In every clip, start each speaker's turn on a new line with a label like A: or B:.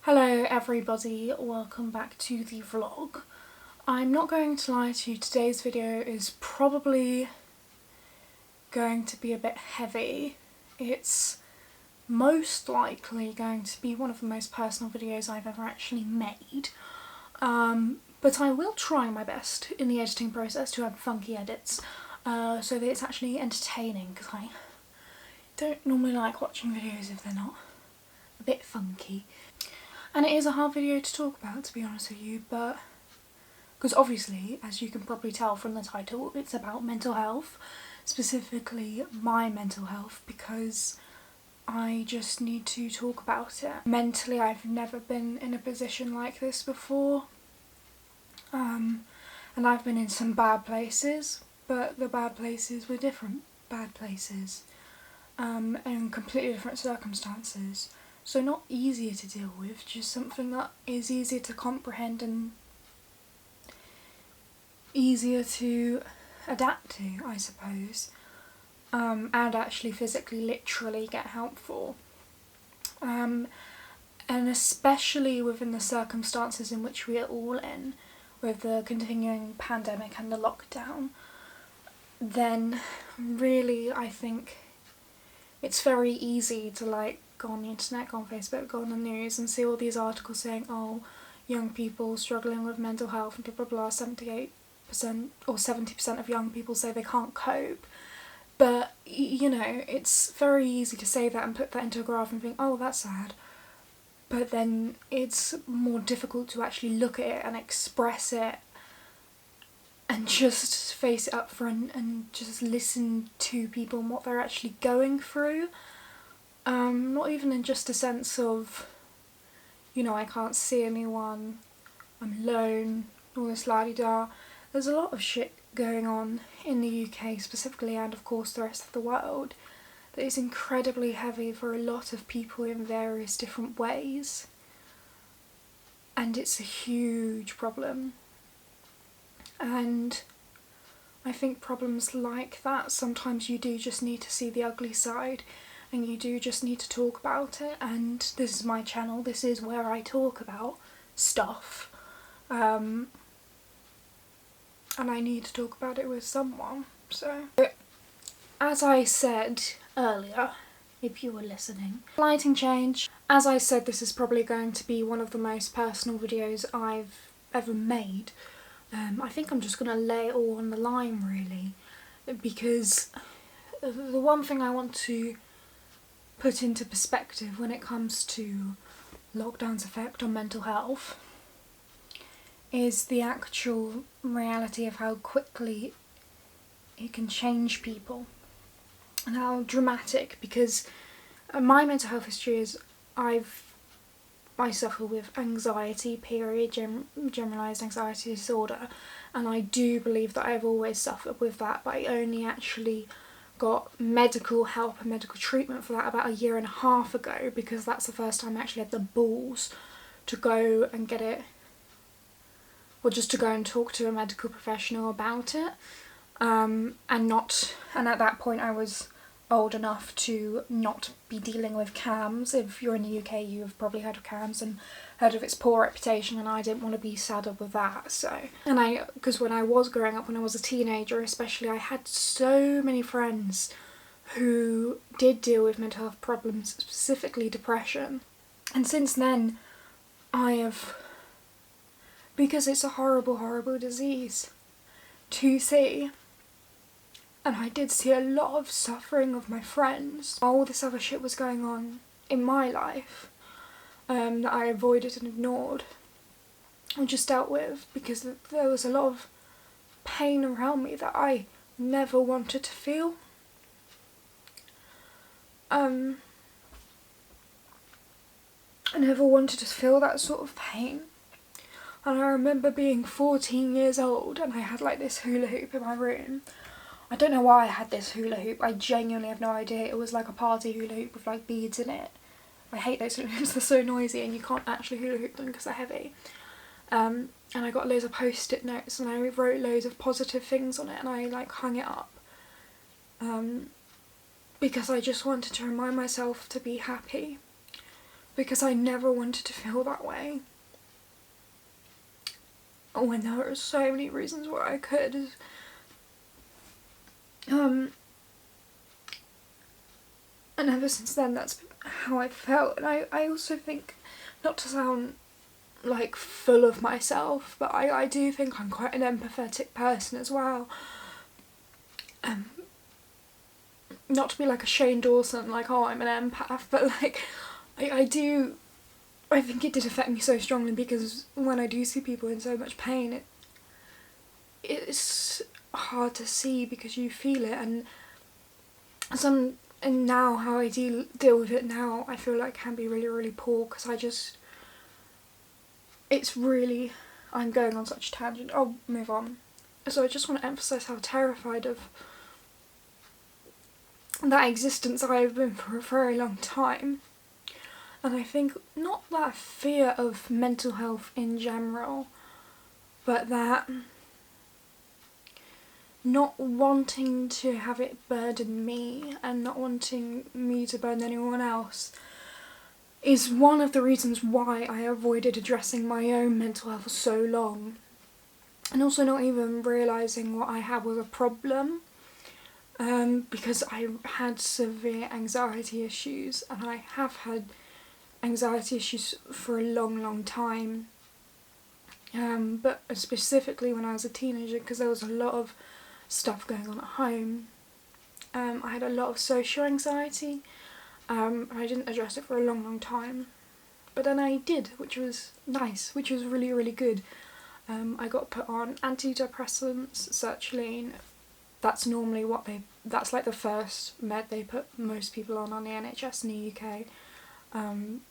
A: Hello everybody, welcome back to the vlog. I'm not going to lie to you, today's video is probably going to be a bit heavy. It's most likely going to be one of the most personal videos I've ever actually made. But I will try my best in the editing process to have funky edits so that it's actually entertaining, because I don't normally like watching videos if they're not a bit funky. And it is a hard video to talk about, to be honest with you, but because obviously, as you can probably tell from the title, it's about mental health, specifically my mental health, because I just need to talk about it. Mentally, I've never been in a position like this before, and I've been in some bad places, but the bad places were different bad places, and completely different circumstances. So not easier to deal with, just something that is easier to comprehend and easier to adapt to, I suppose, and actually physically, literally get help for. And especially within the circumstances in which we are all in, with the continuing pandemic and the lockdown, then really I think it's very easy to go on the internet, go on Facebook, go on the news and see all these articles saying, oh, young people struggling with mental health and blah blah blah, 78% or 70% of young people say they can't cope. But, you know, it's very easy to say that and put that into a graph and think, oh, that's sad. But then it's more difficult to actually look at it and express it and just face it up front and just listen to people and what they're actually going through. Not even in just a sense of, you know, I can't see anyone, I'm alone, all this la-di-da. There's a lot of shit going on in the UK specifically, and of course the rest of the world, that is incredibly heavy for a lot of people in various different ways. And it's a huge problem. And I think problems like that, sometimes you do just need to see the ugly side, and you do just need to talk about it. And this is my channel, this is where I talk about stuff, and I need to talk about it with someone. So, as I said earlier, if you were listening, lighting change. As I said, this is probably going to be one of the most personal videos I've ever made. I think I'm just going to lay it all on the line, really, because the one thing I want to put into perspective when it comes to lockdown's effect on mental health is the actual reality of how quickly it can change people and how dramatic, because my mental health history is I suffer with anxiety, period, generalised anxiety disorder, and I do believe that I've always suffered with that, but I only actually got medical help and medical treatment for that about 1.5 years ago, because that's the first time I actually had the balls to go and get it, or just to go and talk to a medical professional about it, and at that point I was old enough to not be dealing with CAMHS. If you're in the UK, you've probably heard of CAMHS and heard of its poor reputation, and I didn't want to be saddled with that. So, because when I was growing up, when I was a teenager especially, I had so many friends who did deal with mental health problems, specifically depression. And since then, because it's a horrible, horrible disease to see, and I did see a lot of suffering of my friends. All this other shit was going on in my life that I avoided and ignored and just dealt with, because there was a lot of pain around me that I never wanted to feel. I never wanted to feel that sort of pain. And I remember being 14 years old and I had this hula hoop in my room. I don't know why I had this hula hoop, I genuinely have no idea. It was like a party hula hoop with beads in it. I hate those hula hoops, they're so noisy and you can't actually hula hoop them because they're heavy. And I got loads of post-it notes and I wrote loads of positive things on it, and I hung it up. Because I just wanted to remind myself to be happy. because I never wanted to feel that way. When there were so many reasons why I could. And ever since then, that's how I felt. And I also think, not to sound like full of myself, but I do think I'm quite an empathetic person as well. Not to be like a Shane Dawson, like, oh, I'm an empath, but like, I think it did affect me so strongly, because when I do see people in so much pain, it's hard to see because you feel it, and now how I deal with it now, I feel like can be really, really poor, because I'm going on such a tangent. I'll move on. So I just want to emphasise how terrified of that existence I have been for a very long time. And I think not that fear of mental health in general, but that not wanting to have it burden me and not wanting me to burden anyone else is one of the reasons why I avoided addressing my own mental health for so long. And also not even realising what I had was a problem, because I had severe anxiety issues, and I have had anxiety issues for a long, long time. But specifically when I was a teenager, because there was a lot of stuff going on at home. I had a lot of social anxiety. I didn't address it for a long, long time. But then I did, which was nice, which was really, really good. I got put on antidepressants, sertraline. That's normally that's like the first med they put most people on the NHS in the UK.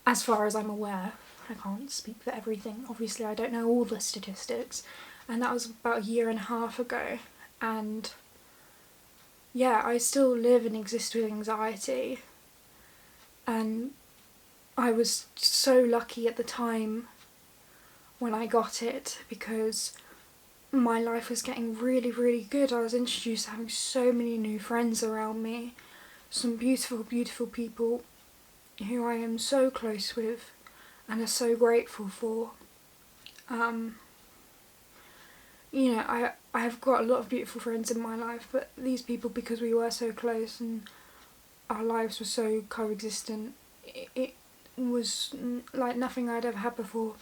A: As far as I'm aware. I can't speak for everything. Obviously, I don't know all the statistics. And that was about a year and a half ago. And yeah, I still live and exist with anxiety. And I was so lucky at the time when I got it, because my life was getting really, really good. I was introduced to having so many new friends around me. Some beautiful, beautiful people who I am so close with and are so grateful for. You know, I have got a lot of beautiful friends in my life, but these people, because we were so close and our lives were so coexistent, it was like nothing I'd ever had before.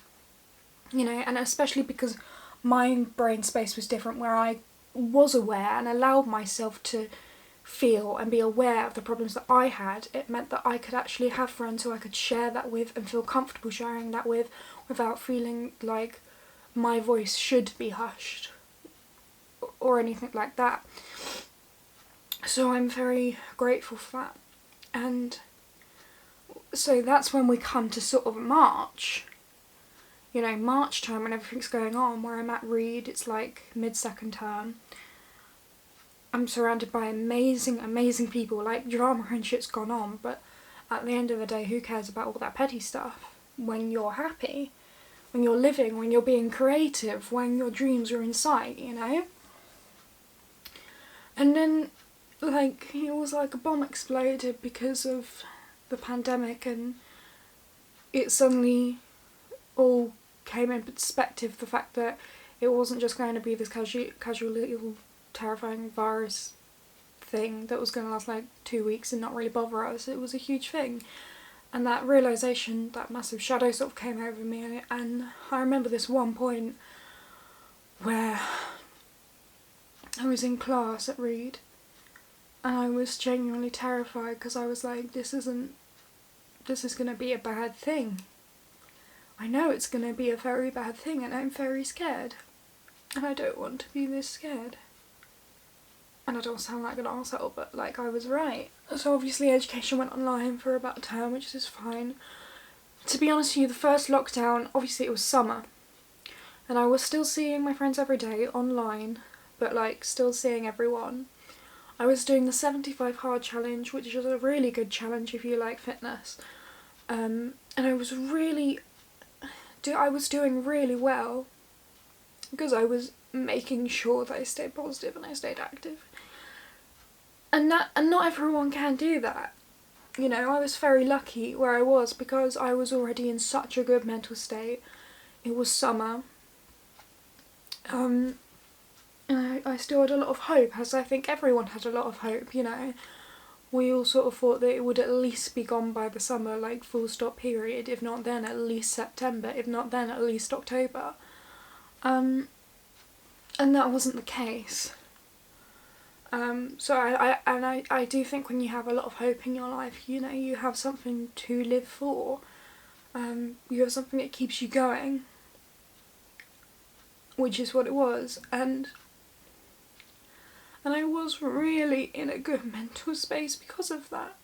A: You know, and especially because my brain space was different, where I was aware and allowed myself to feel and be aware of the problems that I had. It meant that I could actually have friends who I could share that with and feel comfortable sharing that with, without feeling like my voice should be hushed or anything like that. So I'm very grateful for that. And so that's when we come to sort of March. You know, March time, when everything's going on, where I'm at Reed, it's like mid-second term. I'm surrounded by amazing, amazing people, like drama and shit's gone on, but at the end of the day, who cares about all that petty stuff? When you're happy, when you're living, when you're being creative, when your dreams are in sight, you know? And then, like, it was like a bomb exploded because of the pandemic, and it suddenly all came in perspective, the fact that it wasn't just going to be this casual little terrifying virus thing that was going to last like 2 weeks and not really bother us. It was a huge thing, and that realisation, that massive shadow sort of came over me, and I remember this one point where I was in class at Reed and I was genuinely terrified, because I was like, this is going to be a bad thing. I know it's going to be a very bad thing, and I'm very scared. And I don't want to be this scared. And I don't sound like an arsehole, but like, I was right. So obviously education went online for about a term, which is fine. To be honest with you, the first lockdown, obviously it was summer. And I was still seeing my friends every day online, but like still seeing everyone. I was doing the 75 hard challenge, which is a really good challenge if you like fitness. And I was doing really well, because I was making sure that I stayed positive and I stayed active. And not everyone can do that. You know, I was very lucky where I was because I was already in such a good mental state. It was summer. And I still had a lot of hope, as I think everyone had a lot of hope, you know. We all sort of thought that it would at least be gone by the summer, like full stop period, if not then at least September, if not then at least October. And that wasn't the case. So I do think when you have a lot of hope in your life, you know, you have something to live for. You have something that keeps you going, which is what it was. And I was really in a good mental space because of that.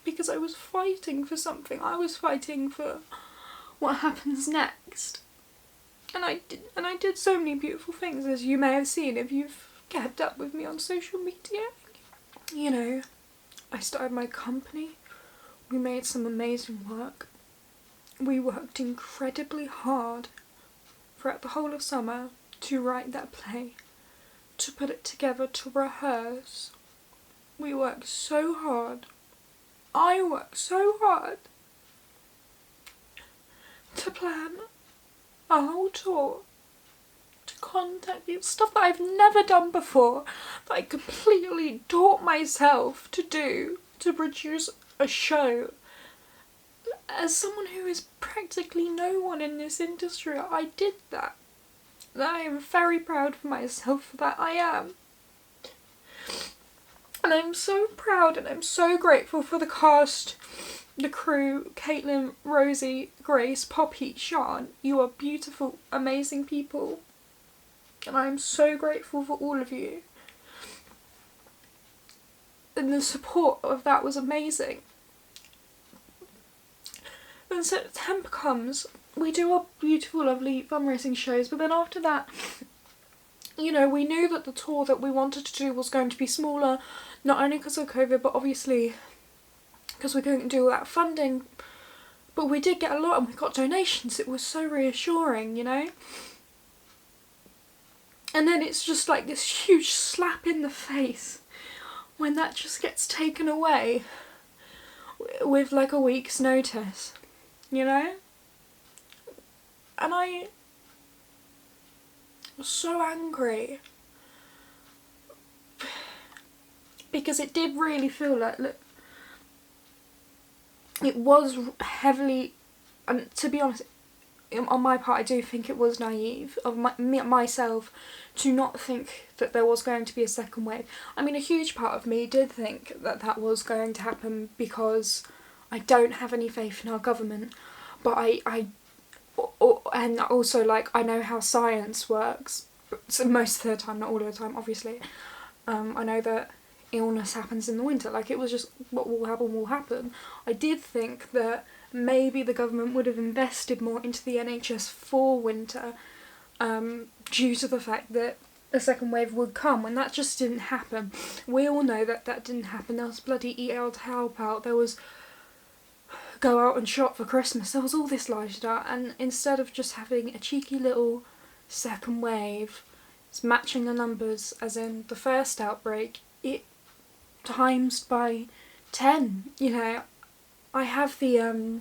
A: Because I was fighting for something. I was fighting for what happens next. And I did so many beautiful things, as you may have seen if you've kept up with me on social media. You know, I started my company. We made some amazing work. We worked incredibly hard throughout the whole of summer to write that play, to put it together, to rehearse. We worked so hard. I worked so hard to plan a whole tour, to contact people, stuff that I've never done before, that I completely taught myself to do, to produce a show. As someone who is practically no one in this industry, I did that. And I am very proud of myself for that. I am. And I'm so proud and I'm so grateful for the cast, the crew, Caitlin, Rosie, Grace, Poppy, Sean. You are beautiful, amazing people. And I am so grateful for all of you. And the support of that was amazing. Then September comes, we do our beautiful, lovely fundraising shows, but then after that, you know, we knew that the tour that we wanted to do was going to be smaller, not only because of COVID, but obviously because we couldn't do all that funding. But we did get a lot and we got donations. It was so reassuring, you know. And then it's just like this huge slap in the face when that just gets taken away with like a week's notice, you know. And I was so angry because it did really feel like, look, it was heavily, and to be honest, on my part I do think it was naive of myself to not think that there was going to be a second wave. I mean, a huge part of me did think that that was going to happen because I don't have any faith in our government, but and also, like, I know how science works, so most of the time, not all of the time, obviously. I know that illness happens in the winter, like, it was just what will happen will happen. I did think that maybe the government would have invested more into the NHS for winter, due to the fact that a second wave would come, and that just didn't happen. We all know that that didn't happen. There was bloody Eat Out to Help Out, there was Go Out and Shop for Christmas, there was all this lifestyle, and instead of just having a cheeky little second wave, it's matching the numbers as in the first outbreak, it times by 10, you know. I have the,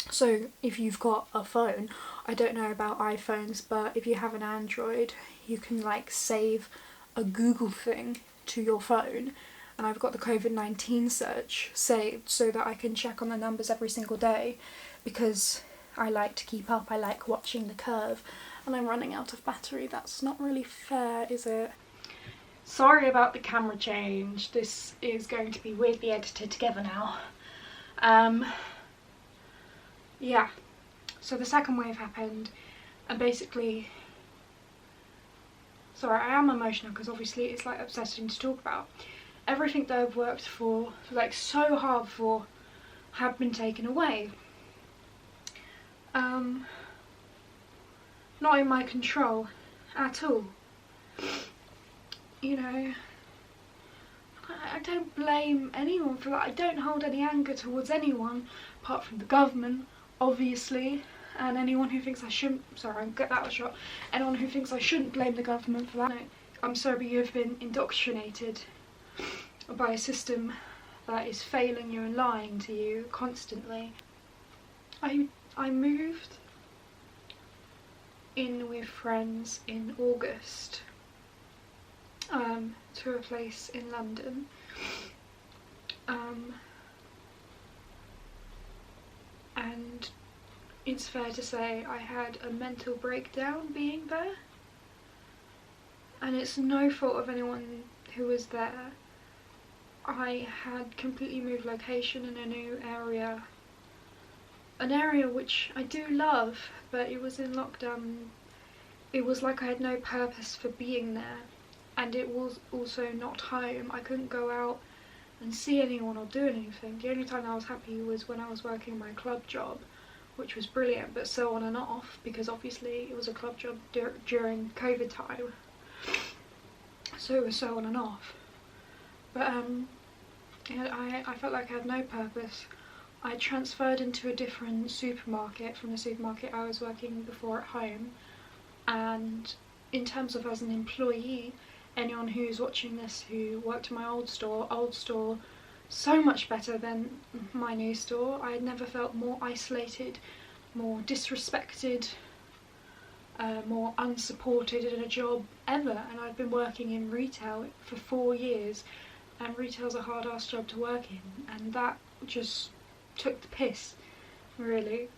A: so if you've got a phone, I don't know about iPhones, but if you have an Android, you can like save a Google thing to your phone, and I've got the COVID-19 search saved so that I can check on the numbers every single day, because I like to keep up, I like watching the curve, and I'm running out of battery. That's not really fair, is it? Sorry about the camera change, this is going to be weirdly edited together now. Yeah, so the second wave happened, and basically, sorry, I am emotional because obviously it's like upsetting to talk about. Everything that I've worked for, like so hard for, had been taken away. Not in my control at all. You know, I don't blame anyone for that. I don't hold any anger towards anyone apart from the government, obviously, and anyone who thinks I shouldn't, sorry, I'll get that a shot, anyone who thinks I shouldn't blame the government for that. No, I'm sorry, but you have been indoctrinated by a system that is failing you and lying to you constantly. I moved in with friends in August to a place in London. And it's fair to say I had a mental breakdown being there, and it's no fault of anyone who was there. I had completely moved location in a new area, an area which I do love, but it was in lockdown. It was like I had no purpose for being there, and it was also not home. I couldn't go out and see anyone or do anything. The only time I was happy was when I was working my club job, which was brilliant, but so on and off, because obviously it was a club job during COVID time, so it was so on and off. But I felt like I had no purpose. I transferred into a different supermarket from the supermarket I was working before at home, and in terms of as an employee, anyone who's watching this who worked in my old store, so much better than my new store. I had never felt more isolated, more disrespected, more unsupported in a job ever, and I'd been working in retail for 4 years, and retail's a hard-ass job to work in, and that just took the piss, really.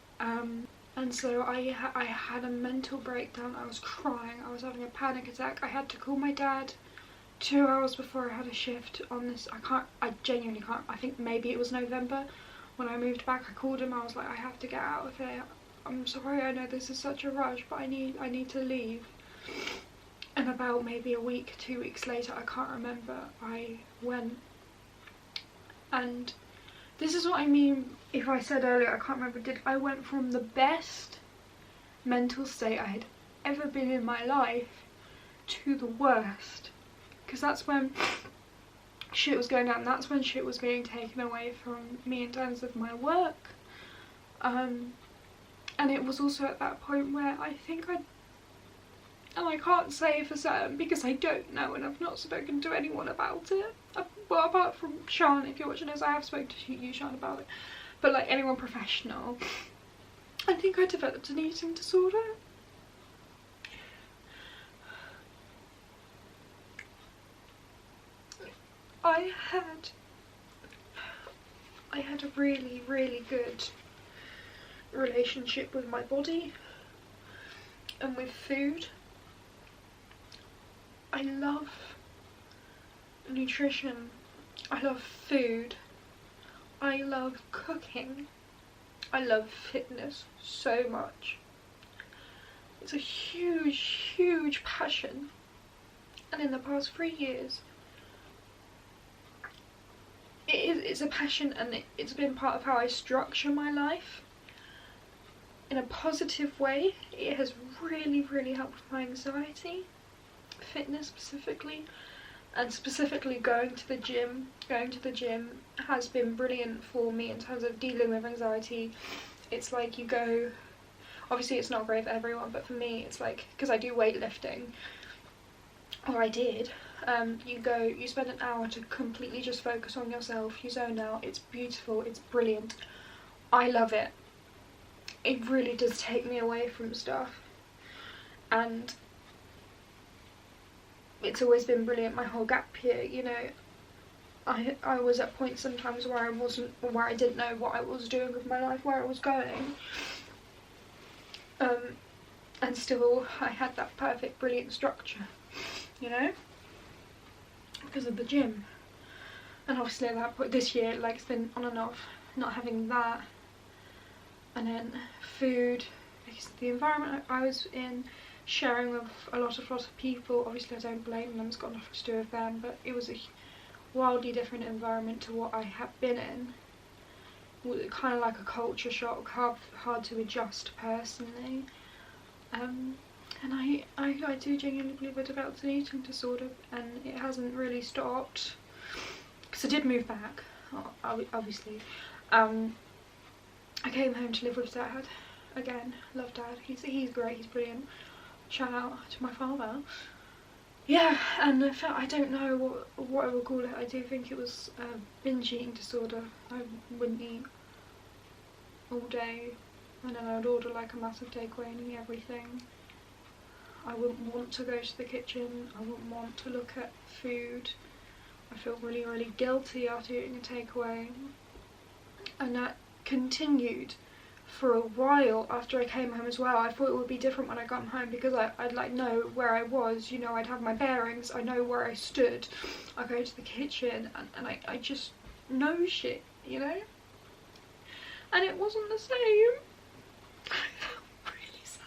A: And so I had a mental breakdown. I was crying, I was having a panic attack. I had to call my dad 2 hours before I had a shift on this. I genuinely can't. I think maybe it was November when I moved back. I called him, I was like, I have to get out of here. I'm sorry, I know this is such a rush, but I need to leave. And about maybe a week, 2 weeks later, I can't remember, I went. And this is what I mean if I said earlier, I can't remember, I went from the best mental state I had ever been in my life to the worst. Because that's when shit was going down, that's when shit was being taken away from me in terms of my work. And it was also at that point where I think and I can't say for certain because I don't know and I've not spoken to anyone about it. Well, apart from Sean, if you're watching this, I have spoken to you, Sean, about it. But like anyone professional, I think I developed an eating disorder. I had a really, really good relationship with my body and with food. I love nutrition, I love food, I love cooking, I love fitness so much. It's a huge, huge passion, and in the past 3 years it's a passion, and it's been part of how I structure my life in a positive way. It has really, really helped with my anxiety, fitness specifically, and specifically going to the gym. Going to the gym has been brilliant for me in terms of dealing with anxiety. It's like you go, obviously it's not great for everyone, but for me it's like, because I do weightlifting, or I did, you spend an hour to completely just focus on yourself, you zone out, it's beautiful, it's brilliant, I love it. It really does take me away from stuff, and it's always been brilliant my whole gap year, you know. I was at points sometimes where I didn't know what I was doing with my life, where I was going, and still I had that perfect, brilliant structure, you know, because of the gym. And obviously at that point this year, like, it's been on and off, not having that, and then food, because the environment I was in, sharing with a lot of people, obviously I don't blame them, it's got nothing to do with them, but it was a wildly different environment to what I had been in. Kind of like a culture shock, hard to adjust personally. And I do genuinely believe I developed an eating disorder, and it hasn't really stopped, because I did move back, obviously. I came home to live with Dad again. Love Dad, he's great, he's brilliant. Shout out to my father. yeah, and I don't know what I would call it. I do think it was binge eating disorder. I wouldn't eat all day, and then I would order like a massive takeaway and eat everything. I wouldn't want to go to the kitchen. I wouldn't want to look at food. I feel really, really guilty after eating a takeaway. And that continued for a while after I came home as well. I thought it would be different when I got home because I'd like know where I was, you know, I'd have my bearings, I know where I stood. I go to the kitchen and I just know shit, you know? And it wasn't the same. I felt really sad.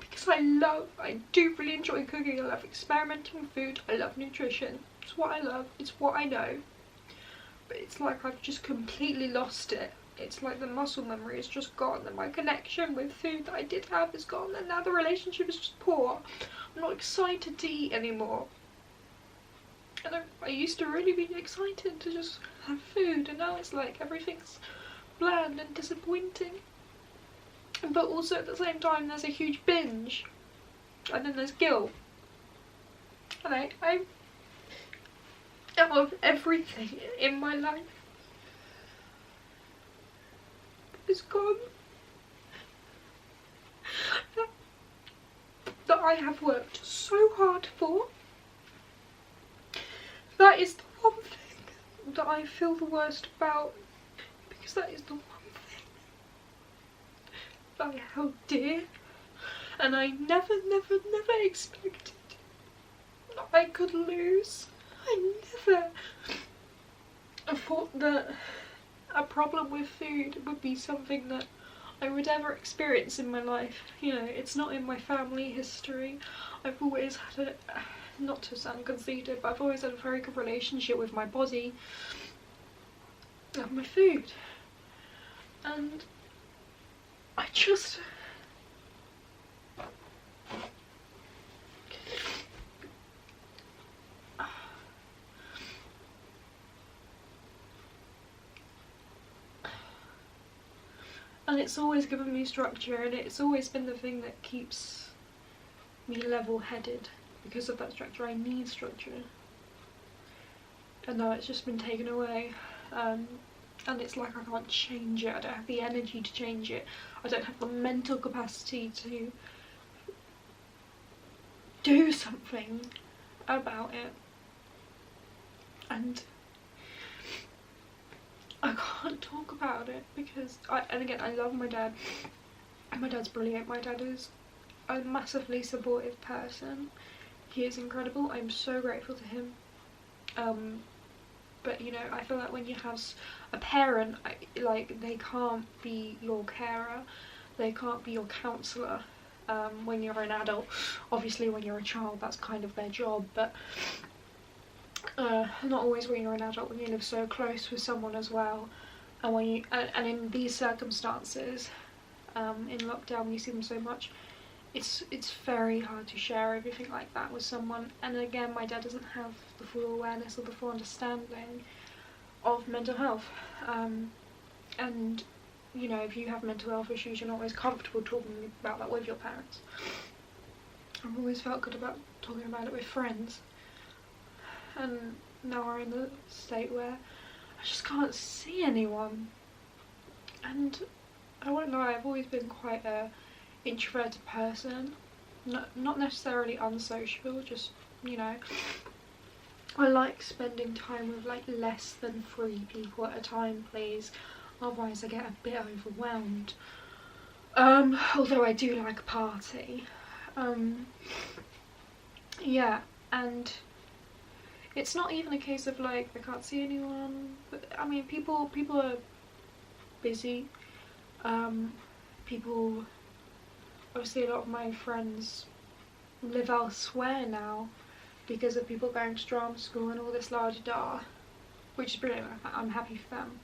A: Because I do really enjoy cooking, I love experimenting with food, I love nutrition. It's what I love, it's what I know. But it's like I've just completely lost it. It's like the muscle memory is just gone, and my connection with food that I did have is gone, and now the relationship is just poor. I'm not excited to eat anymore. And I used to really be excited to just have food, and now it's like everything's bland and disappointing. But also at the same time there's a huge binge, and then there's guilt. And I of everything in my life is gone that I have worked so hard for. That is the one thing that I feel the worst about, because that is the one thing that I held dear, and I never expected that I could lose. I never thought that a problem with food would be something that I would ever experience in my life. You know, it's not in my family history. I've always had a, not to sound conceited, but I've always had a very good relationship with my body and my food. And I just... And it's always given me structure, and it's always been the thing that keeps me level-headed. Because of that structure, I need structure. And now it's just been taken away. And it's like I can't change it. I don't have the energy to change it. I don't have the mental capacity to do something about it. And I can't talk about it because and again, I love my dad. My dad's brilliant. My dad is a massively supportive person. He is incredible. I'm so grateful to him. But you know, I feel like when you have a parent, like they can't be your carer, they can't be your counsellor when you're an adult. Obviously when you're a child that's kind of their job, but not always when you're an adult, when you live so close with someone as well. And when you and in these circumstances, in lockdown, when you see them so much, it's very hard to share everything like that with someone. And again, my dad doesn't have the full awareness or the full understanding of mental health. And you know, if you have mental health issues, you're not always comfortable talking about that with your parents. I've always felt good about talking about it with friends. And now we're in the state where I just can't see anyone. And I won't lie, I've always been quite a introverted person. Not necessarily unsociable, just, you know, I like spending time with like less than 3 people at a time, please. Otherwise I get a bit overwhelmed. Although I do like a party. Yeah, and it's not even a case of like I can't see anyone, but I mean people are busy. People, obviously a lot of my friends live elsewhere now because of people going to drama school and all this la-di-da, which is brilliant. I'm happy for them.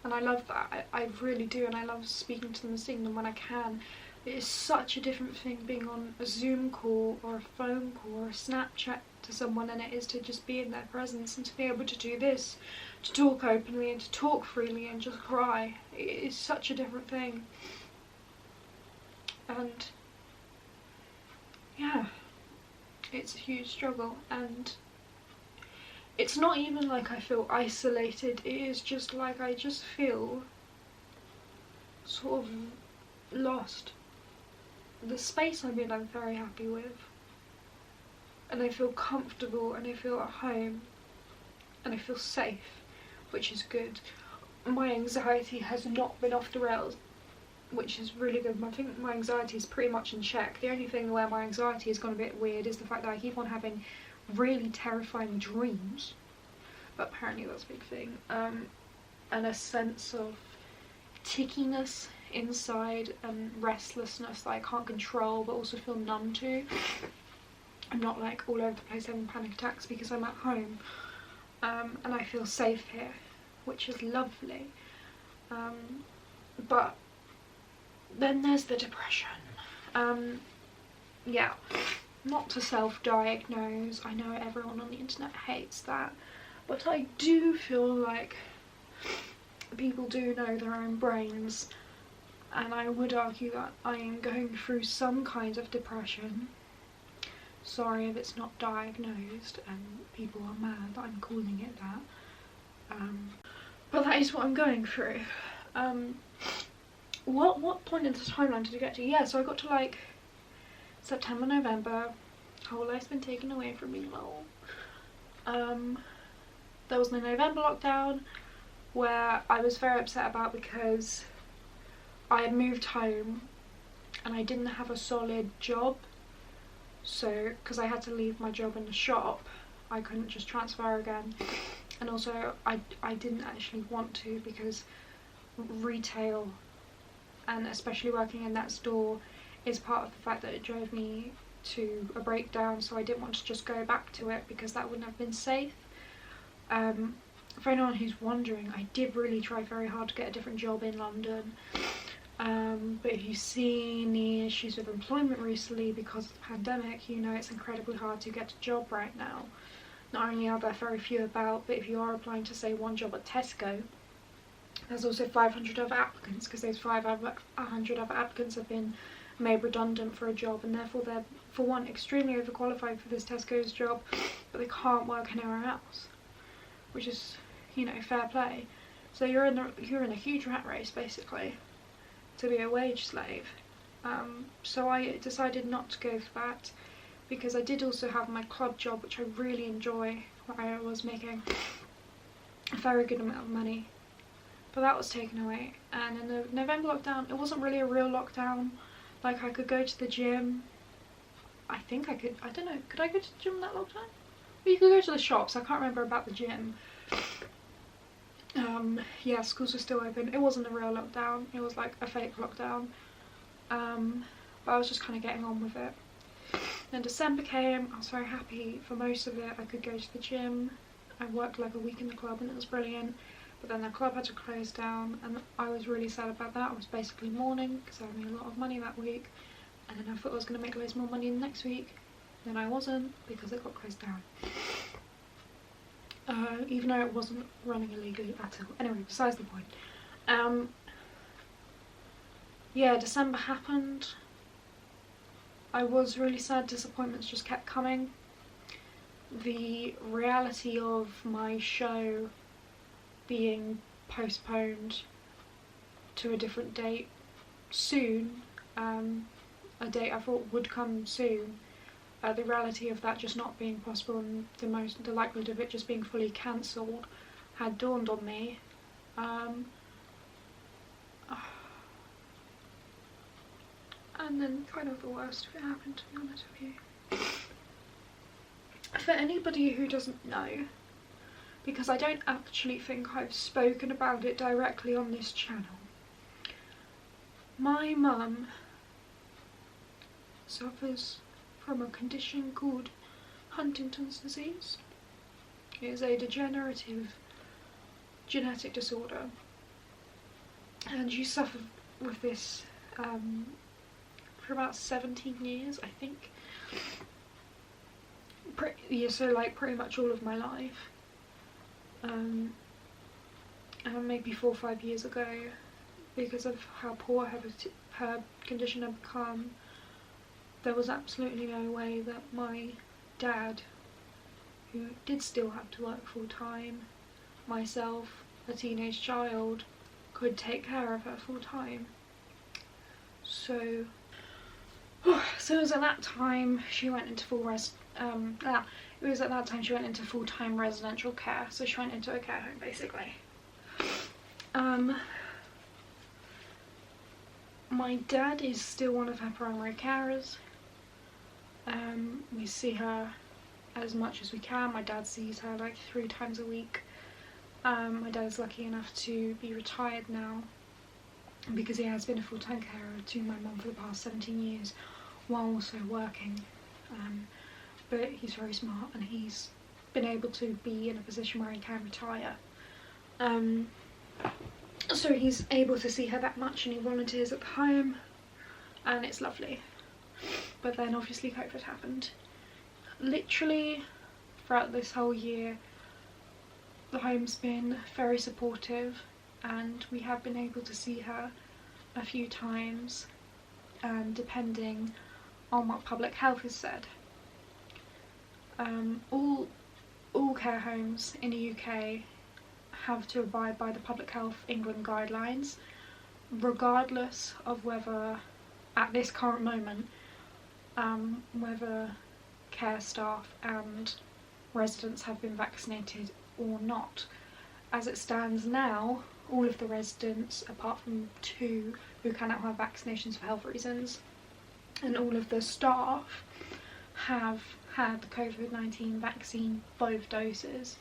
A: And I love that, I really do, and I love speaking to them and seeing them when I can. It is such a different thing being on a Zoom call or a phone call or a Snapchat to someone than it is to just be in their presence and to be able to do this, to talk openly and to talk freely and just cry. It is such a different thing. And yeah, it's a huge struggle, and it's not even like I feel isolated, it is just like I just feel sort of lost. The space I'm in I'm very happy with, and I feel comfortable, and I feel at home, and I feel safe, which is good. My anxiety has not been off the rails, which is really good. I think my anxiety is pretty much in check. The only thing where my anxiety has gone a bit weird is the fact that I keep on having really terrifying dreams, but apparently that's a big thing, and a sense of tickiness inside and restlessness that I can't control but also feel numb to. I'm not like all over the place having panic attacks because I'm at home, and I feel safe here, which is lovely. But then there's the depression. Yeah, not to self-diagnose, I know everyone on the internet hates that, but I do feel like people do know their own brains, and I would argue that I am going through some kind of depression. Sorry if it's not diagnosed and people are mad that I'm calling it that, but that is what I'm going through. What point in the timeline did I get to? Yeah, so I got to like September, November, whole life's been taken away from me, lol. There was the November lockdown, where I was very upset about because I had moved home and I didn't have a solid job. So, because I had to leave my job in the shop, I couldn't just transfer again. And also, I didn't actually want to, because retail, and especially working in that store, is part of the fact that it drove me to a breakdown, so I didn't want to just go back to it because that wouldn't have been safe. For anyone who's wondering, I did really try very hard to get a different job in London, but if you've seen the issues with employment recently because of the pandemic, you know it's incredibly hard to get a job right now. Not only are there very few about, but if you are applying to say one job at Tesco, there's also 500 other applicants, because those 500 other applicants have been made redundant for a job, and therefore they're, for one, extremely overqualified for this Tesco's job, but they can't work anywhere else, which is, you know, fair play. So you're in a huge rat race basically to be a wage slave. So I decided not to go for that, because I did also have my club job, which I really enjoy, where I was making a very good amount of money, but that was taken away. And in the November lockdown, it wasn't really a real lockdown. Like, I could go to the gym. I think I could, I don't know, could I go to the gym in that lockdown? Well, you could go to the shops, I can't remember about the gym. Yeah, schools were still open. It wasn't a real lockdown, it was like a fake lockdown. But I was just kind of getting on with it. Then December came, I was very happy. For most of it, I could go to the gym. I worked like a week in the club and it was brilliant. But then the club had to close down, and I was really sad about that. I was basically mourning because I made a lot of money that week, and then I thought I was going to make loads more money the next week. Then I wasn't, because it got closed down. Even though it wasn't running illegally at all. Anyway, besides the point. Yeah, December happened. I was really sad. Disappointments just kept coming. The reality of my show being postponed to a different date soon, a date I thought would come soon, the reality of that just not being possible, and the likelihood of it just being fully cancelled had dawned on me. And then kind of the worst of it happened, to be honest with you. For anybody who doesn't know, because I don't actually think I've spoken about it directly on this channel, my mum suffers from a condition called Huntington's disease. It is a degenerative genetic disorder, and she suffered with this for about 17 years, I think. Yeah, so like pretty much all of my life. And maybe 4 or 5 years ago, because of how poor her condition had become, there was absolutely no way that my dad, who did still have to work full time, myself, a teenage child, could take care of her full time. So it was at that time she went into full-time residential care, so she went into a care home basically. My dad is still one of her primary carers. We see her as much as we can. My dad sees her like 3 times a week. My dad is lucky enough to be retired now because he has been a full-time carer to my mum for the past 17 years while also working. But he's very smart and he's been able to be in a position where he can retire. So he's able to see her that much, and he volunteers at the home, and it's lovely. But then obviously COVID happened. Literally throughout this whole year the home's been very supportive, and we have been able to see her a few times, depending on what public health has said. All care homes in the UK have to abide by the Public Health England guidelines, regardless of whether, at this current moment, whether care staff and residents have been vaccinated or not. As it stands now, all of the residents, apart from 2 who cannot have vaccinations for health reasons, and all of the staff have had the COVID-19 vaccine, both doses,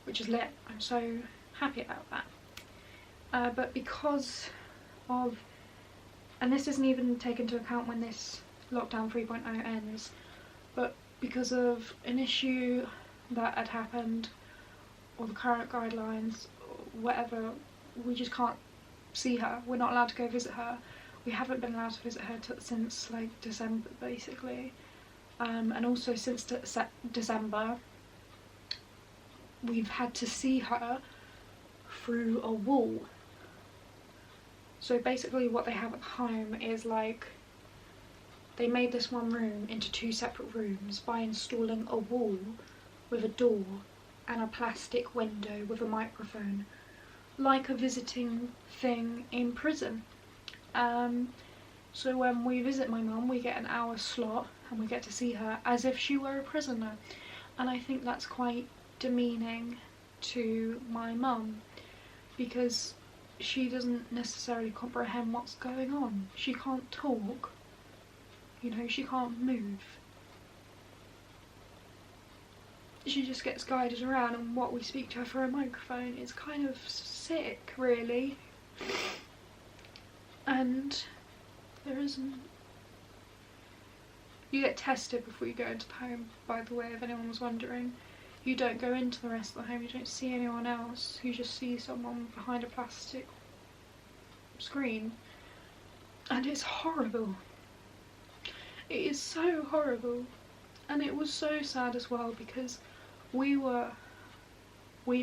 A: which is lit. I'm so happy about that. But because of, and this isn't even taken into account when this lockdown 3.0 ends, but because of an issue that had happened, or the current guidelines, or whatever, we just can't see her. We're not allowed to go visit her. We haven't been allowed to visit her since like December basically. And also since December we've had to see her through a wall. So basically what they have at home is like, they made this one room into 2 separate rooms by installing a wall with a door and a plastic window with a microphone, like a visiting thing in prison. So when we visit my mum, we get an hour slot and we get to see her as if she were a prisoner, and I think that's quite demeaning to my mum because she doesn't necessarily comprehend what's going on. She can't talk, you know, she can't move. She just gets guided around, and what we speak to her through a microphone is kind of sick, really. And there isn't... You get tested before you go into the home, by the way, if anyone was wondering. You don't go into the rest of the home, you don't see anyone else, you just see someone behind a plastic screen. And it's horrible. It is so horrible. And it was so sad as well because we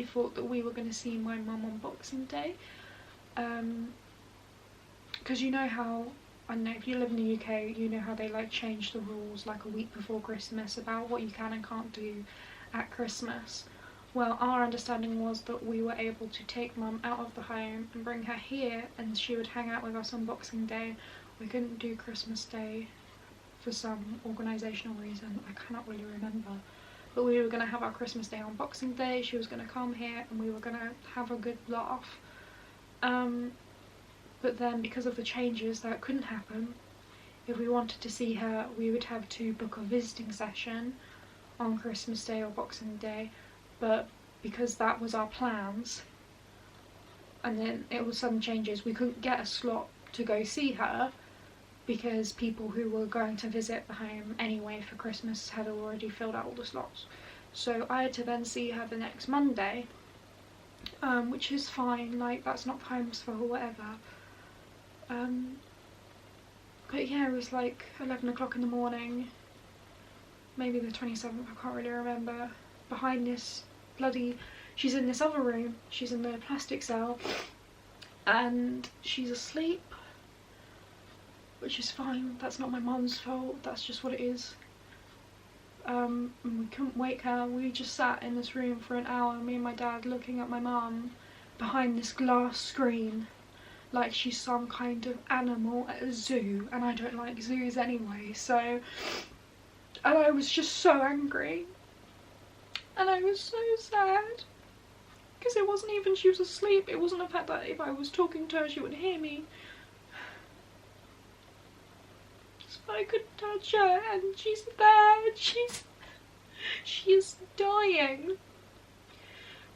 A: thought that we were going to see my mum on Boxing Day. Because you know how, I don't know, if you live in the UK, you know how they like change the rules like a week before Christmas about what you can and can't do at Christmas. Well, our understanding was that we were able to take Mum out of the home and bring her here, and she would hang out with us on Boxing Day. We couldn't do Christmas Day for some organisational reason, I cannot really remember. But we were going to have our Christmas Day on Boxing Day, she was going to come here and we were going to have a good laugh. But then because of the changes that couldn't happen, if we wanted to see her we would have to book a visiting session on Christmas Day or Boxing Day, but because that was our plans and then it was sudden changes, we couldn't get a slot to go see her because people who were going to visit the home anyway for Christmas had already filled out all the slots. So I had to then see her the next Monday, which is fine, like that's not the home's fault or whatever. But yeah, it was like 11 o'clock in the morning, maybe the 27th, I can't really remember, behind this bloody, she's in this other room, she's in the plastic cell, and she's asleep, which is fine. That's not my mum's fault, that's just what it is. And we couldn't wake her. We just sat in this room for an hour, me and my dad, looking at my mum behind this glass screen like she's some kind of animal at a zoo, and I don't like zoos anyway, so... And I was just so angry. And I was so sad. Because it wasn't even she was asleep, it wasn't the fact that if I was talking to her she would hear me. So I could touch her and she's there and she is dying.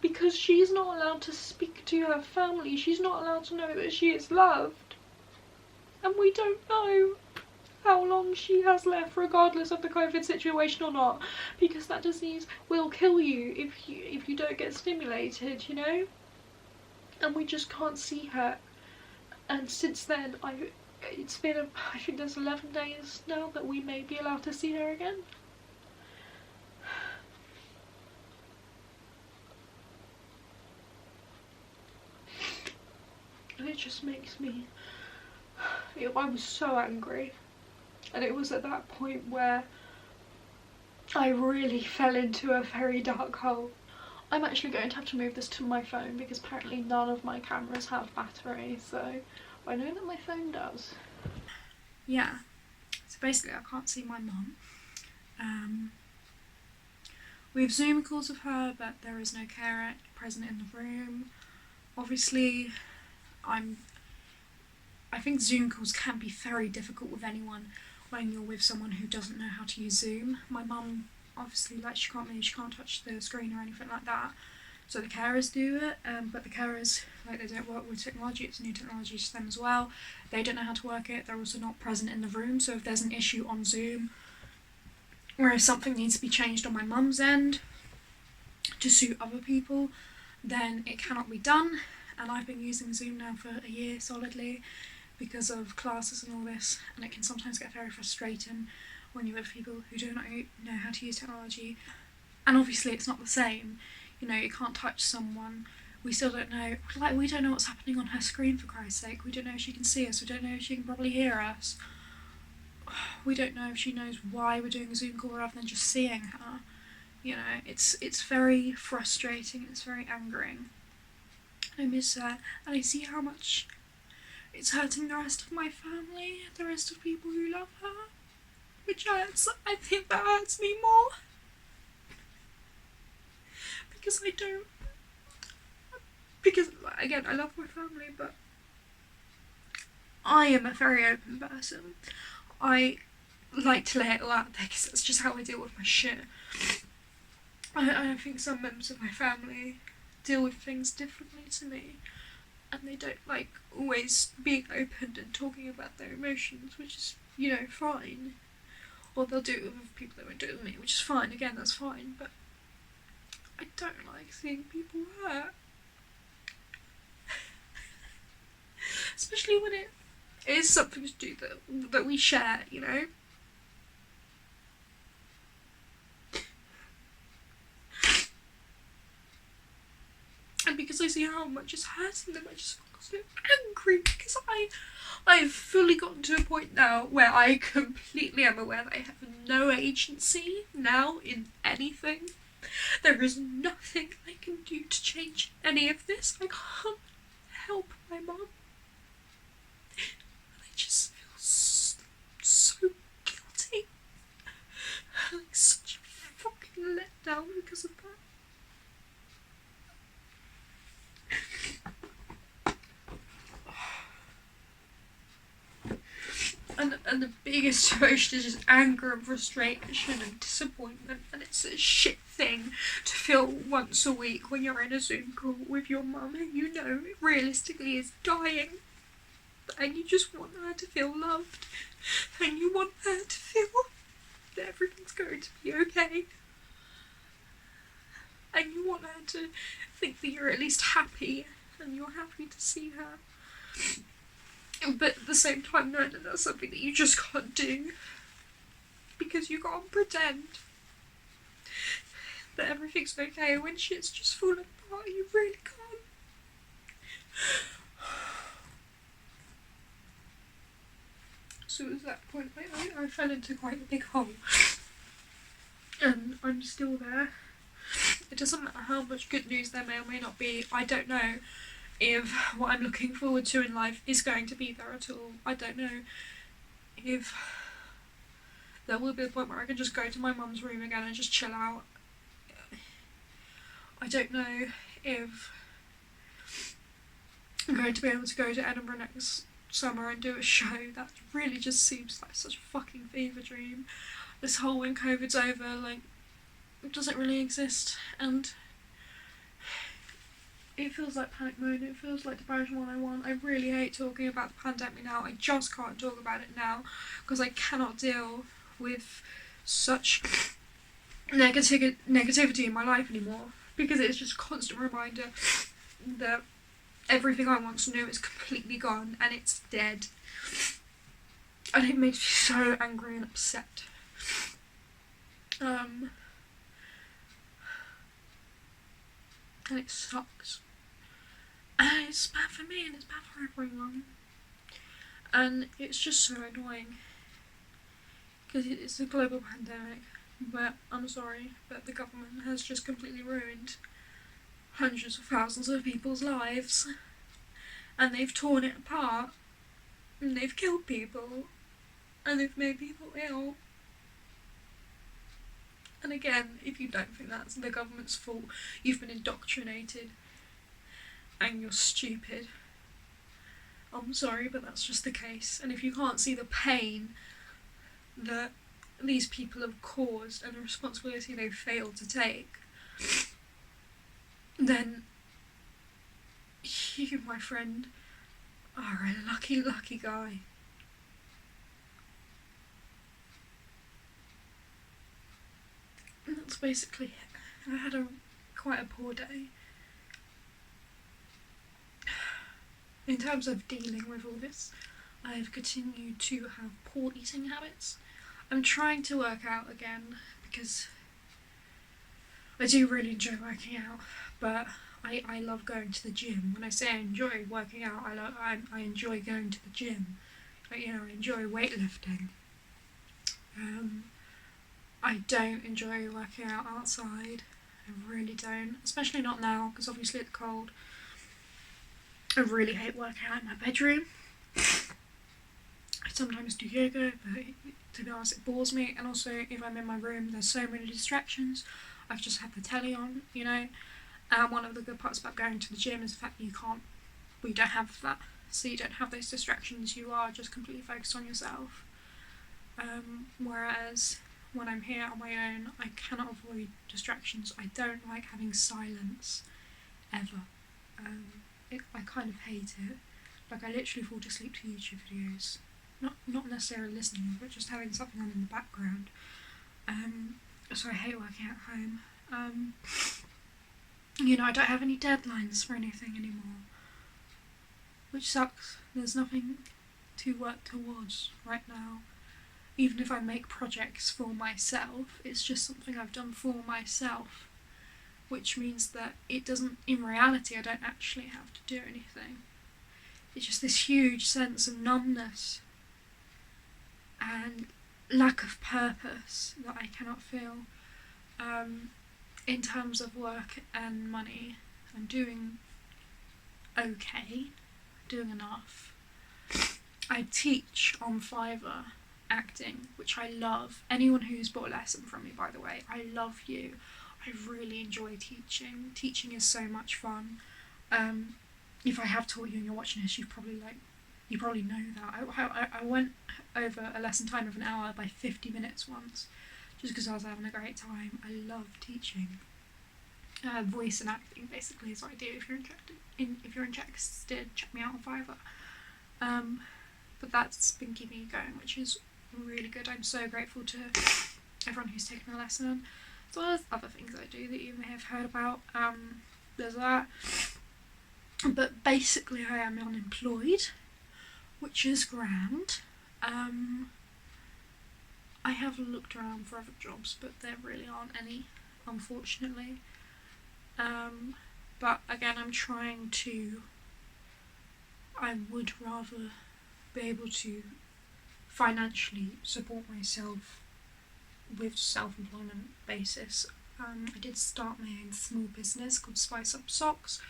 A: Because she's not allowed to speak to her family, she's not allowed to know that she is loved. And we don't know how long she has left, regardless of the COVID situation or not, because that disease will kill you if you don't get stimulated, you know? And we just can't see her. And since then, it's been, I think there's 11 days now that we may be allowed to see her again. And it just makes me... I was so angry. And it was at that point where I really fell into a very dark hole. I'm actually going to have to move this to my phone because apparently none of my cameras have battery, so I know that my phone does. Yeah, so basically I can't see my mum. We have Zoom calls of her, but there is no carer present in the room. Obviously, I think Zoom calls can be very difficult with anyone when you're with someone who doesn't know how to use Zoom. My mum, obviously, like, she can't move, she can't touch the screen or anything like that, so the carers do it, but the carers, like, they don't work with technology, it's new technology to them as well. They don't know how to work it, they're also not present in the room, so if there's an issue on Zoom, or if something needs to be changed on my mum's end to suit other people, then it cannot be done. And I've been using Zoom now for a year solidly because of classes and all this, and it can sometimes get very frustrating when you're with people who don't know how to use technology. And obviously it's not the same, you know, you can't touch someone, we still don't know, like, we don't know what's happening on her screen, for Christ's sake. We don't know if she can see us, we don't know if she can probably hear us, we don't know if she knows why we're doing a Zoom call rather than just seeing her. You know, it's very frustrating, it's very angering. I miss her, and I see how much it's hurting the rest of my family, the rest of people who love her, which hurts. I think that hurts me more, because again, I love my family, but I am a very open person. I like to lay it all out there because that's just how I deal with my shit. I think some members of my family deal with things differently to me, and they don't like always being open and talking about their emotions, which is, you know, fine. Or they'll do it with people that won't do it with me, which is fine, again, that's fine, but I don't like seeing people hurt. Especially when it is something to do that we share, you know? And because I see how much it's hurting them, I just feel so angry, because I've fully gotten to a point now where I completely am aware that I have no agency now in anything. There is nothing I can do to change any of this. I can't help my mum. I just feel so guilty. Like such a fucking letdown because of that. And the biggest emotion is just anger and frustration and disappointment, and it's a shit thing to feel once a week when you're in a Zoom call with your mum who you know realistically is dying, and you just want her to feel loved, and you want her to feel that everything's going to be okay, and you want her to think that you're at least happy and you're happy to see her. But at the same time, knowing that that's something that you just can't do, because you can't pretend that everything's okay when shit's just falling apart. You really can't. So at that point I fell into quite a big hole. And I'm still there. It doesn't matter how much good news there may or may not be. I don't know if what I'm looking forward to in life is going to be there at all. I don't know if there will be a point where I can just go to my mum's room again and just chill out. I don't know if I'm going to be able to go to Edinburgh next summer and do a show. That really just seems like such a fucking fever dream. This whole when COVID's over, like, it doesn't really exist, and it feels like panic mode, it feels like depression 101. I really hate talking about the pandemic now. I just can't talk about it now because I cannot deal with such negativity in my life anymore, because it's just a constant reminder that everything I once knew is completely gone and it's dead. And it makes me so angry and upset. And it sucks. And it's bad for me and it's bad for everyone. And it's just so annoying. Because it's a global pandemic. But I'm sorry, but the government has just completely ruined hundreds of thousands of people's lives. And they've torn it apart. And they've killed people. And they've made people ill. And again, if you don't think that's the government's fault, you've been indoctrinated and you're stupid. I'm sorry, but that's just the case. And if you can't see the pain that these people have caused and the responsibility they've failed to take, then you, my friend, are a lucky, lucky guy. And that's basically it. I had quite a poor day. In terms of dealing with all this, I've continued to have poor eating habits. I'm trying to work out again because I do really enjoy working out, but I love going to the gym. When I say I enjoy working out, I enjoy going to the gym. I enjoy weightlifting. I don't enjoy working out outside. I really don't, especially not now because obviously it's cold. I really hate working out in my bedroom. I sometimes do yoga, but to be honest, it bores me. And also, if I'm in my room, there's so many distractions. I've just had the telly on, And one of the good parts about going to the gym is the fact that we don't have that. So you don't have those distractions. You are just completely focused on yourself. Whereas when I'm here on my own, I cannot avoid distractions. I don't like having silence, ever. I kind of hate it. Like, I literally fall asleep to YouTube videos. Not necessarily listening, but just having something on in the background. So I hate working at home. I don't have any deadlines for anything anymore, which sucks. There's nothing to work towards right now. Even if I make projects for myself, it's just something I've done for myself, which means that it doesn't, in reality, I don't actually have to do anything. It's just this huge sense of numbness and lack of purpose that I cannot feel. In terms of work and money, I'm doing okay, doing enough. I teach on Fiverr acting, which I love. Anyone who's bought a lesson from me, by the way, I love you. I really enjoy teaching. Teaching is so much fun. If I have taught you and you're watching this, you probably know that. I went over a lesson time of an hour by 50 minutes once, just because I was having a great time. I love teaching. Voice and acting basically is what I do. If you're interested, check me out on Fiverr. But that's been keeping me going, which is really good. I'm so grateful to everyone who's taken a lesson, as well as other things I do that you may have heard about. There's that. But basically I am unemployed, which is grand. I have looked around for other jobs, but there really aren't any, unfortunately. But again, I would rather be able to financially support myself with self-employment basis. I did start my own small business called Spice Up Socks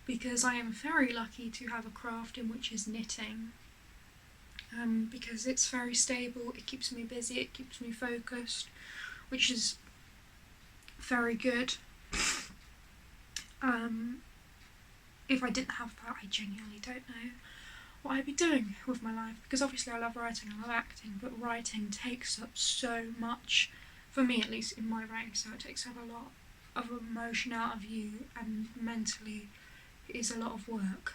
A: because I am very lucky to have a craft in which is knitting. Because it's very stable, it keeps me busy, it keeps me focused, which is very good. If I didn't have that, I genuinely don't know what I'd be doing with my life, because obviously I love writing, I love acting, but writing takes up so much, for me at least, in my writing style. It takes up a lot of emotion out of you, and mentally it is a lot of work.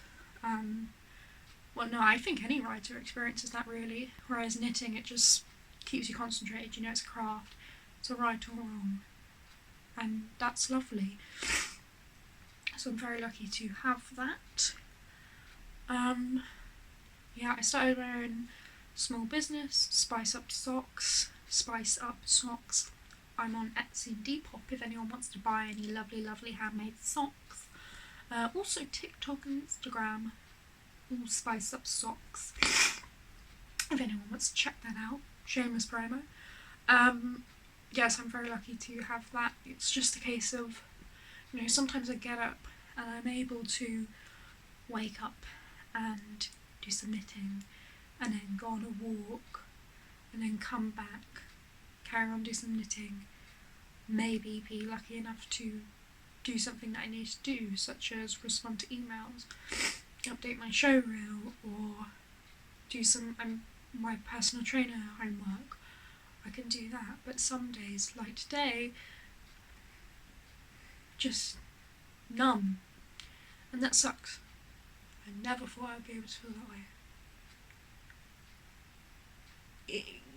A: Well, no, I think any writer experiences that really, whereas knitting, it just keeps you concentrated, you know, it's a craft, it's a right or wrong, and that's lovely. So I'm very lucky to have that. Yeah, I started my own small business, Spice Up Socks. I'm on Etsy and Depop if anyone wants to buy any lovely handmade socks. Also TikTok and Instagram, all Spice Up Socks. If anyone wants to check that out, shameless promo. Yes, I'm very lucky to have that. It's just a case of, you know, sometimes I get up and I'm able to wake up and do some knitting and then go on a walk and then come back, carry on, do some knitting, maybe be lucky enough to do something that I need to do, such as respond to emails, update my show reel, or do some my personal trainer homework. I can do that, but some days, like today, just numb, and that sucks. I never thought I'd be able to feel that way.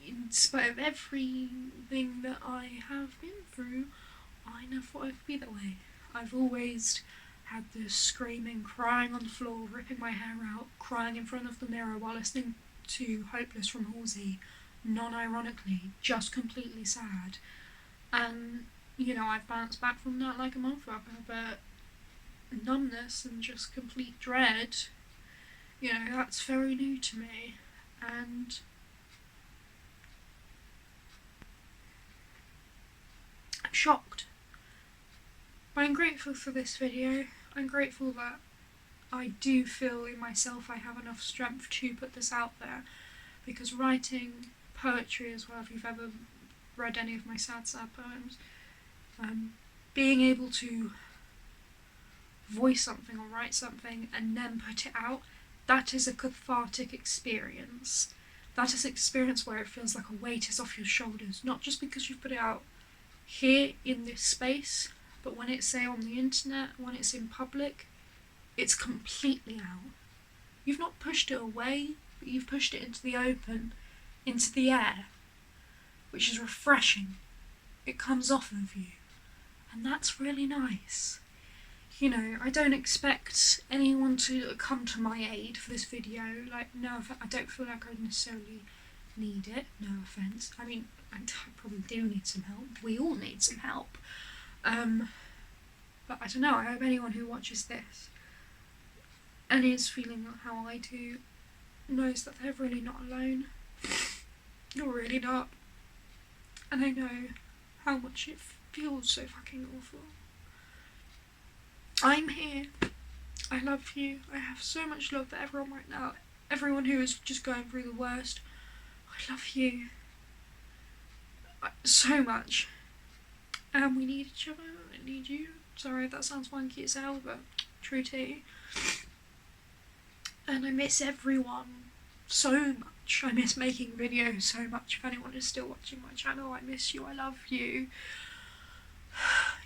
A: In spite of everything that I have been through, I never thought I could be that way. I've always had this screaming, crying on the floor, ripping my hair out, crying in front of the mirror while listening to Hopeless from Halsey, non-ironically, just completely sad. And, you know, I've bounced back from that like a motherfucker, but numbness and just complete dread, you know, that's very new to me, and I'm shocked. But I'm grateful for this video. I'm grateful that I do feel in myself I have enough strength to put this out there, because writing poetry as well, if you've ever read any of my sad poems, being able to voice something or write something and then put it out, that is a cathartic experience. That is an experience where it feels like a weight is off your shoulders, not just because you've put it out here in this space, but when it's, say, on the internet, when it's in public, it's completely out. You've not pushed it away, but you've pushed it into the open, into the air, which is refreshing. It comes off of you, and that's really nice. You know, I don't expect anyone to come to my aid for this video. Like, no, I don't feel like I necessarily need it, no offence. I mean, I probably do need some help. We all need some help. But I don't know, I hope anyone who watches this and is feeling how I do knows that they're really not alone. You're really not. And I know how much it feels so fucking awful. I'm here. I love you. I have so much love for everyone right now. Everyone who is just going through the worst. I love you. So much. And we need each other. I need you. Sorry if that sounds wanky as hell, but true tea. And I miss everyone so much. I miss making videos so much. If anyone is still watching my channel, I miss you. I love you.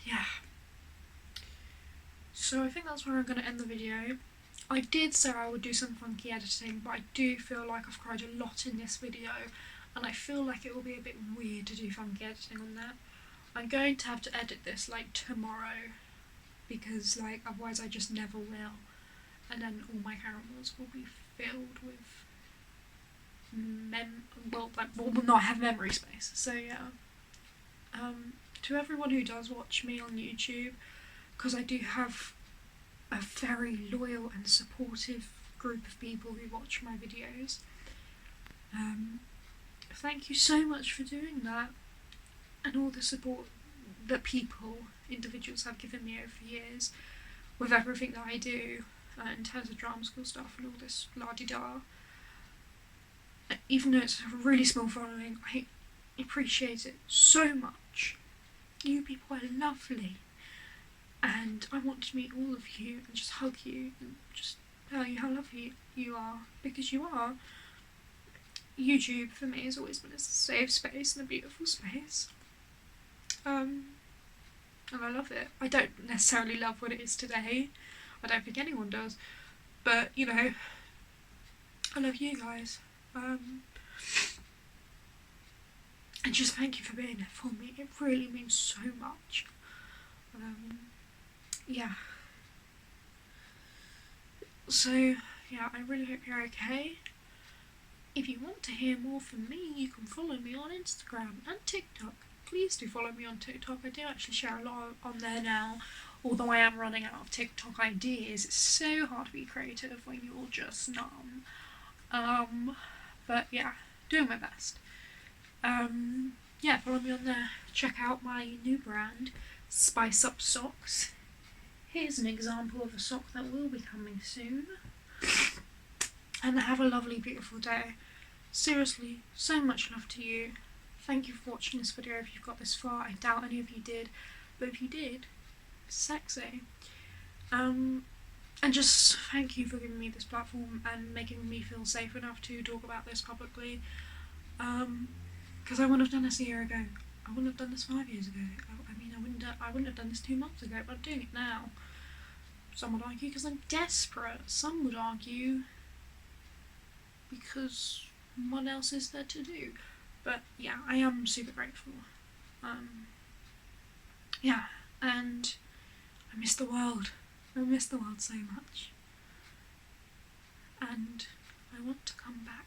A: Yeah. So I think that's where I'm going to end the video. I did say I would do some funky editing, but I do feel like I've cried a lot in this video, and I feel like it will be a bit weird to do funky editing on that. I'm going to have to edit this like tomorrow, because like otherwise I just never will, and then all my cameras will be filled with will not have memory space. So yeah, to everyone who does watch me on YouTube, because I do have a very loyal and supportive group of people who watch my videos, thank you so much for doing that, and all the support that individuals have given me over the years with everything that I do in terms of drama school stuff and all this la-di-da. Even though it's a really small following, I appreciate it so much. You people are lovely, and I want to meet all of you and just hug you and just tell you how lovely you are, because you are. YouTube for me has always been a safe space and a beautiful space. And I love it. I don't necessarily love what it is today. I don't think anyone does. But, you know, I love you guys. And just thank you for being there for me. It really means so much. Yeah. So, yeah, I really hope you're okay. If you want to hear more from me, you can follow me on Instagram and TikTok. Please do follow me on TikTok. I do actually share a lot on there now, although I am running out of TikTok ideas. It's so hard to be creative when you're just numb. But yeah, doing my best. Yeah, follow me on there. Check out my new brand, Spice Up Socks. Here's an example of a sock that will be coming soon. And have a lovely, beautiful day. Seriously, so much love to you. Thank you for watching this video if you've got this far. I doubt any of you did, but if you did, sexy. And just thank you for giving me this platform and making me feel safe enough to talk about this publicly. Because I wouldn't have done this a year ago. I wouldn't have done this 5 years ago. I wouldn't have done this 2 months ago, but I'm doing it now. Some would argue because I'm desperate. Some would argue because what else is there to do? But yeah, I am super grateful. Yeah, and I miss the world. I miss the world so much. And I want to come back.